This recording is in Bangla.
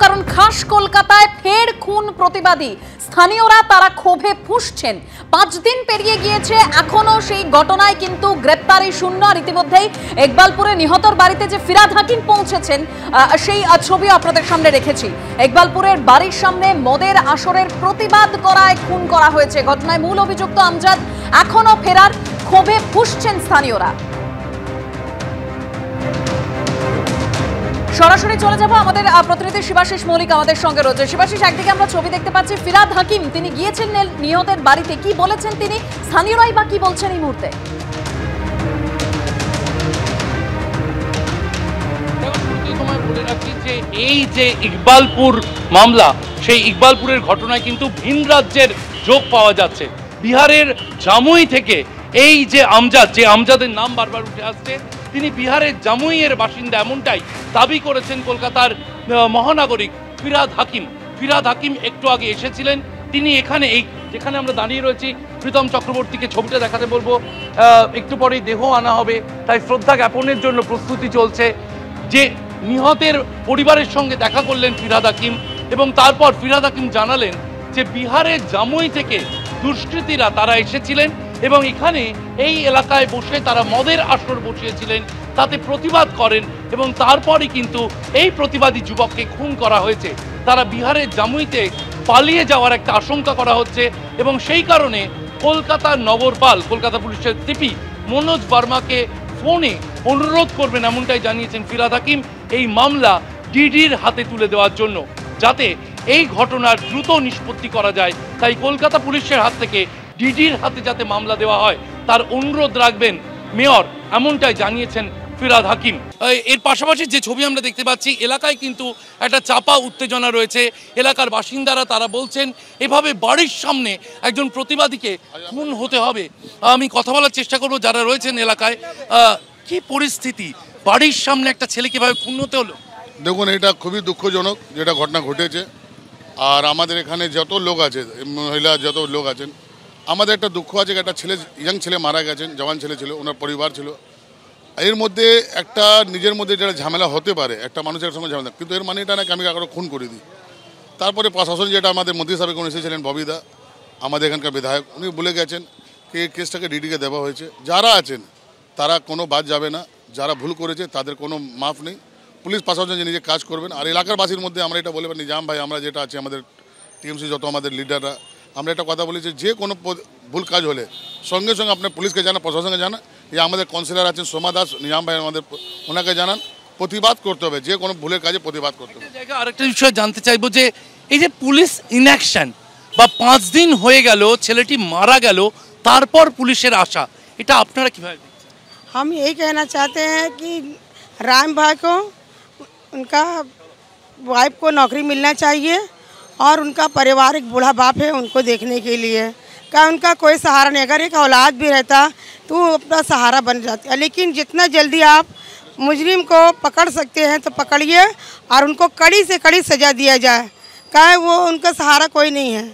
কারণ খাস কলকাতায় ফের খুন প্রতিবাদী স্থানীয়রা তারা ক্ষোভে ফুঁসছেন। 5 দিন পেরিয়ে গিয়েছে, এখনো সেই ঘটনায় কিন্তু গ্রেপ্তারি শূন্য। আর ইতিমধ্যেই ইকবালপুরে নিহতর বাড়িতে যে ফিরাদ হাকিম পৌঁছেছেন সেই ছবি আপনাদের সামনে রেখেছি। ইকবালপুরের বাড়ির সামনে মদের আসরের প্রতিবাদ করায় খুন করা হয়েছে। ঘটনায় মূল অভিযুক্ত আমজাদ এখনো ফেরার, ক্ষোভে ফুঁসছেন স্থানীয়রা। সরাসরি চলে যাব, আমাদের প্রতিনিধি শিবাশিস মৌলিক আমাদের সঙ্গে রয়েছে। শিবাশিস, একদিকে আমরা ছবি দেখতে পাচ্ছি ফিরাদ হাকিম, তিনি গিয়েছেন নিহতের বাড়িতে, কি বলেছেন তিনি, স্থানীয়রাই বা কি বলছেন এই মুহূর্তে? বলে রাখি যে এই যে ইকবালপুর মামলা, সেই ইকবালপুরের ঘটনায় কিন্তু ভিন রাজ্যের যোগ পাওয়া যাচ্ছে। বিহারের জামুই থেকে এই যে আমজাদ, যে আমজাদের নাম বারবার উঠে আসছে, তিনি বিহারের জামুইয়ের বাসিন্দা, এমনটাই দাবি করেছেন কলকাতার মহানাগরিক ফিরাদ হাকিম। ফিরাদ হাকিম একটু আগে এসেছিলেন, তিনি এখানে এই যেখানে আমরা দাঁড়িয়ে রয়েছি, প্রীতম চক্রবর্তীকে ছবিটা দেখাতে বলবো, একটু পরেই দেহ আনা হবে, তাই শ্রদ্ধা জ্ঞাপনের জন্য প্রস্তুতি চলছে। যে নিহতের পরিবারের সঙ্গে দেখা করলেন ফিরাদ হাকিম, এবং তারপর ফিরাদ হাকিম জানালেন যে বিহারের জামুই থেকে দুষ্কৃতীরা তারা এসেছিলেন এবং এখানে এই এলাকায় বসে তারা মদের আসর বসিয়েছিলেন, তাতে প্রতিবাদ করেন এবং তারপরই কিন্তু এই প্রতিবাদী যুবককে খুন করা হয়েছে। তারা বিহারের জামুইতে পালিয়ে যাওয়ার একটা আশঙ্কা করা হচ্ছে এবং সেই কারণে কলকাতার নগরপাল, কলকাতা পুলিশের সিপি মনোজ বর্মাকে ফোনে অনুরোধ করবেন, এমনটাই জানিয়েছেন ফিরাদ হাকিম, এই মামলা ডিডির হাতে তুলে দেওয়ার জন্য, যাতে এই ঘটনার দ্রুত নিষ্পত্তি করা যায়। তাই কলকাতা পুলিশের হাত থেকে ডিডির হাতে যাতে মামলা দেওয়া হয় তার অনুরোধ রাখবেন মেয়র, এমনটাই জানিয়েছেন ফিরাদ হাকিম। এর পাশাপাশি যে ছবি আমরা দেখতে পাচ্ছি, এলাকায় কিন্তু একটা চাপা উত্তেজনা রয়েছে। এলাকার বাসিন্দারা তারা বলছেন এভাবে বাড়ির সামনে একজন প্রতিবাদীকে খুন হতে হবে। আমি কথা বলার চেষ্টা করব যারা রয়েছেন এলাকায়। কি পরিস্থিতি, বাড়ির সামনে একটা ছেলেকে এভাবে খুন হতে হলো? দেখুন, এটা খুবই দুঃখজনক যেটা ঘটনা ঘটেছে। আর আমাদের এখানে যত লোক আছে, মহিলা যত লোক আছেন, আমাদের একটা দুঃখ আছে, একটা ছেলে, ইয়াং ছেলে মারা গেছেন, জওয়ান ছেলে ছিল, ওনার পরিবার ছিল। এর মধ্যে একটা নিজের মধ্যে যেটা ঝামেলা হতে পারে, একটা মানুষের সঙ্গে ঝামেলা, কিন্তু এর মানে এটা না আমি কারো খুন করে দিই। তারপরে প্রশাসন যেটা আমাদের মন্ত্রী সাহেব উনি এসেছিলেন, ববিদা আমাদের এখানকার বিধায়ক, উনি বলে গেছেন কি এই কেসটাকে ডিডিকে দেওয়া হয়েছে। যারা আছেন তারা কোনো বাদ যাবে না, যারা ভুল করেছে তাদের কোনো মাফ নেই। পুলিশ প্রশাসন যে নিজে কাজ করবেন। আর এলাকার বাসীর মধ্যে আমরা এটা বলে নিজাম ভাই, আমরা যেটা আছে আমাদের টিএমসি যত আমাদের লিডাররা, আমরা একটা কথা বলেছি, যে কোনো ভুল কাজ হলে সঙ্গে সঙ্গে আপনার পুলিশকে জানা, প্রশাসনকে জানা, যে আমাদের কাউন্সিলর আছেন সোমা দাস, নিজাম ভাই আমাদের, ওনাকে জানান। প্রতিবাদ করতে হবে, যে কোনো ভুলের কাজে প্রতিবাদ করতে হবে। আরেকটা বিষয় জানতে চাইবো যে এই যে পুলিশ ইনঅ্যাকশন বা 5 দিন হয়ে গেল, ছেলেটি মারা গেল, তারপর পুলিশের আশা, এটা আপনারা কিভাবে? हम यही कहना चाहते हैं कि राम भाई को, उनका वाइफ को नौकरी मिलना चाहिए और उनका परिवार एक बूढ़ा बाप है, उनको देखने के लिए क्या उनका कोई सहारा नहीं। अगर एक औलाद भी रहता तो अपना सहारा बन जाती है। लेकिन जितना जल्दी आप मुजरिम को पकड़ सकते हैं तो पकड़िए और उनको कड़ी से कड़ी सज़ा दिया जाए, क्या वो उनका सहारा कोई नहीं है।